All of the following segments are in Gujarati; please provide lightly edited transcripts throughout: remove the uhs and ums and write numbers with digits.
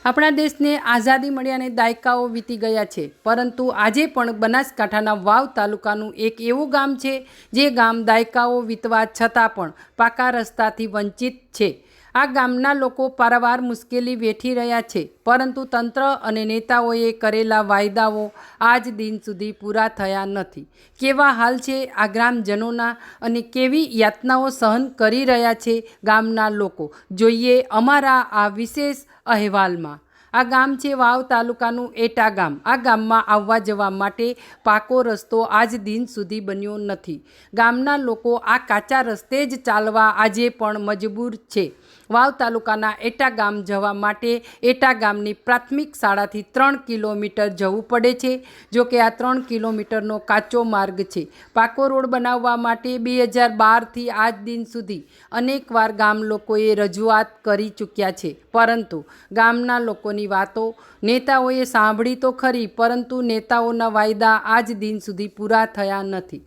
આપણા દેશને આઝાદી મળ્યાને દાયકાઓ વીતી ગયા છે, પરંતુ આજે પણ બનાસકાંઠાના વાવ તાલુકાનું એક એવું ગામ છે જે ગામ દાયકાઓ વીતવા છતાં પણ પાકા રસ્તાથી વંચિત છે। આ ગામના લોકો પારાવાર મુશ્કેલી વેઠી રહ્યા છે, પરંતુ તંત્ર અને નેતાઓએ કરેલા વાયદાઓ આજ દિન સુધી પૂરા થયા નથી। કેવા હાલ છે આ ગ્રામજનોના અને કેવી યાતનાઓ સહન કરી રહ્યા છે ગામના લોકો, જોઈએ અમારા આ વિશેષ અહેવાલમાં। આ ગામ છે વાવ તાલુકાનું એટા ગામ। આ ગામમાં આવવા જવા માટે પાકો રસ્તો આજ દિન સુધી બન્યો નથી। ગામના લોકો આ કાચા રસ્તે જ ચાલવા આજે પણ મજબૂર છે। વાવ તાલુકાના એટા ગામ જવા માટે એટા ગામની પ્રાથમિક શાળાથી 3 કિલોમીટર જવું પડે છે। જો કે આ 3 કિલોમીટરનો કાચો માર્ગ છે। પાકો રોડ બનાવવા માટે 2012થી આજ દિન સુધી અનેકવાર ગામ લોકોએ રજૂઆત કરી ચૂક્યા છે, પરંતુ ગામના લોકોની વાતો નેતાઓએ સાંભળી તો ખરી, પરંતુ નેતાઓના વાયદા આજ દિન સુધી પૂરા થયા નથી।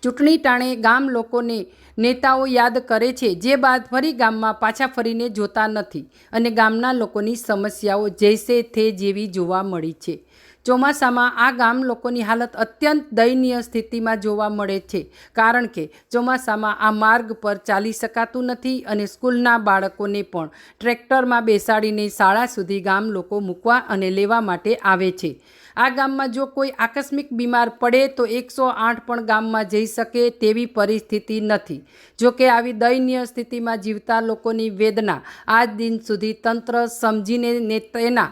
ચૂંટણી ટાણે ગામ લોકોને નેતાઓ યાદ કરે છે, જે બાદ ફરી ગામમાં પાછા ફરીને જોતા નથી અને ગામના લોકોની સમસ્યાઓ જૈસે થે જેવી જોવા મળી છે। ચોમાસામાં આ ગામ લોકોની હાલત અત્યંત દયનીય સ્થિતિમાં જોવા મળે છે, કારણ કે ચોમાસામાં આ માર્ગ પર ચાલી શકાતું નથી અને સ્કૂલના બાળકોને પણ ટ્રેક્ટરમાં બેસાડીને શાળા સુધી ગામ લોકો મૂકવા અને લેવા માટે આવે છે। આ ગામમાં જો કોઈ આકસ્મિક બીમાર પડે તો 108 પણ ગામમાં જઈ શકે તેવી પરિસ્થિતિ નથી। જો કે આવી દયનીય સ્થિતિમાં જીવતા લોકોની વેદના આજ દિન સુધી તંત્ર સમજીને તેના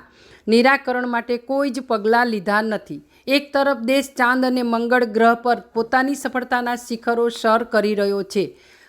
નિરાકરણ માટે કોઈ જ પગલાં લીધા નથી। એક તરફ દેશ ચાંદ અને મંગળ ગ્રહ પર પોતાની સફળતાના શિખરો સર કરી રહ્યો છે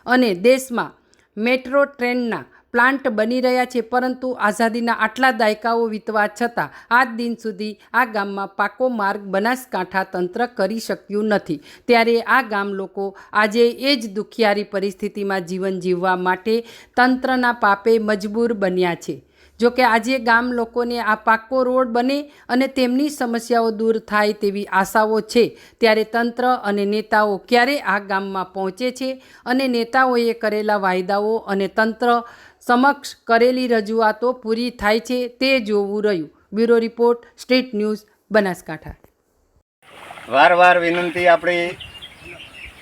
અને દેશમાં મેટ્રો ટ્રેનના પ્લાન્ટ બની રહ્યા છે, પરંતુ આઝાદીના આટલા દાયકાઓ વીતવા છતાં આજ દિન સુધી આ ગામમાં પાકો માર્ગ બનાસકાંઠા તંત્ર કરી શક્યું નથી। ત્યારે આ ગામ લોકો આજે એ જ દુખિયારી પરિસ્થિતિમાં જીવન જીવવા માટે તંત્રના પાપે મજબૂર બન્યા છે। જો કે આજે ગામ લોકોને આ પાકો રોડ બને અને તેમની સમસ્યાઓ દૂર થાય તેવી આશાઓ છે, ત્યારે તંત્ર અને નેતાઓ ક્યારે આ ગામમાં પહોંચે છે અને નેતાઓએ કરેલા વાયદાઓ અને તંત્ર સમક્ષ કરેલી રજૂઆતો પૂરી થાય છે તે જોવું રહ્યું। Bureau report, street news, Banaskantha. વારવાર વિનંતી આપણી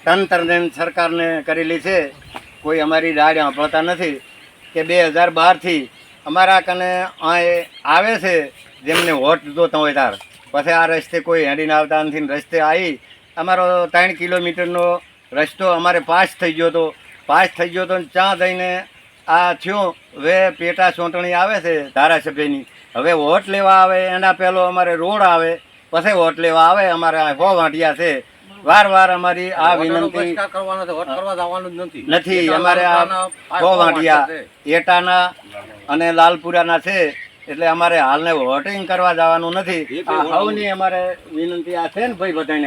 તંત્રને સરકારને કરેલી છે, કોઈ અમારી રાડ સાંભળતા નથી કે 2012થી અમારા કને આવે છે જેમને વોટ જોતા હોય તાર, પછી આ રસ્તે કોઈ હેડીને આવતા નથી। રસ્તે આવી અમારો 3 કિલોમીટરનો રસ્તો અમારે પાસ થઈ ગયો હતો, ત્યાં જઈને આ થયું। હવે પેટા ચૂંટણી આવે છે ધારાસભ્યની, હવે વોટ લેવા આવે એના પહેલો અમારે રોડ આવે, પછી વોટ લેવા આવે। અમારે 100 વાંટિયા છે। વાર અમારી આ વિનંતી નથી, અમારે આ 100 વાંટિયા એટાના અને લાલપુરાના છે, એટલે અમારે હાલને વોટિંગ કરવા જવાનું નથી। સૌની અમારે વિનંતી આ છે ને ભાઈ, બધાને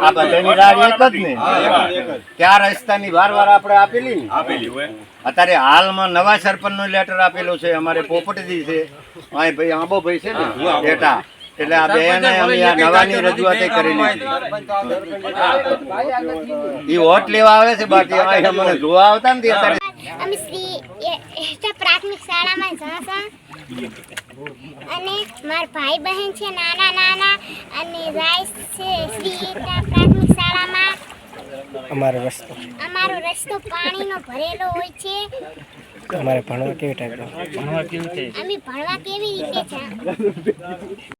આ બધાની રાહ એક જ ને કે આ રસ્તાની વાર આપણે આપેલી ને। અત્યારે હાલમાં નવા સરપંચનો લેટર આપેલો છે, અમારે પોપટજી છે, ભાઈ આંબોભાઈ છે ને એટા, એટલે આ બેને અમે આ નવાની રજૂઆત કરેલી છે। એ વોટ લેવા આવે છે, બાકી અમને જોવા આવતા નથી। અત્યારે અમે શ્રી એટા પ્રાથમિક શાળામાં જાસા અને મારા ભાઈ બહેન છે નાના અને રાઈસ છે શ્રી એટા પ્રાથમિક શાળામાં। અમારો રસ્તો પાણીનો ભરેલો હોય છે। અમારે ભણવા કેવી ટાઈપ અમે ભણવા કેવી રીતે છે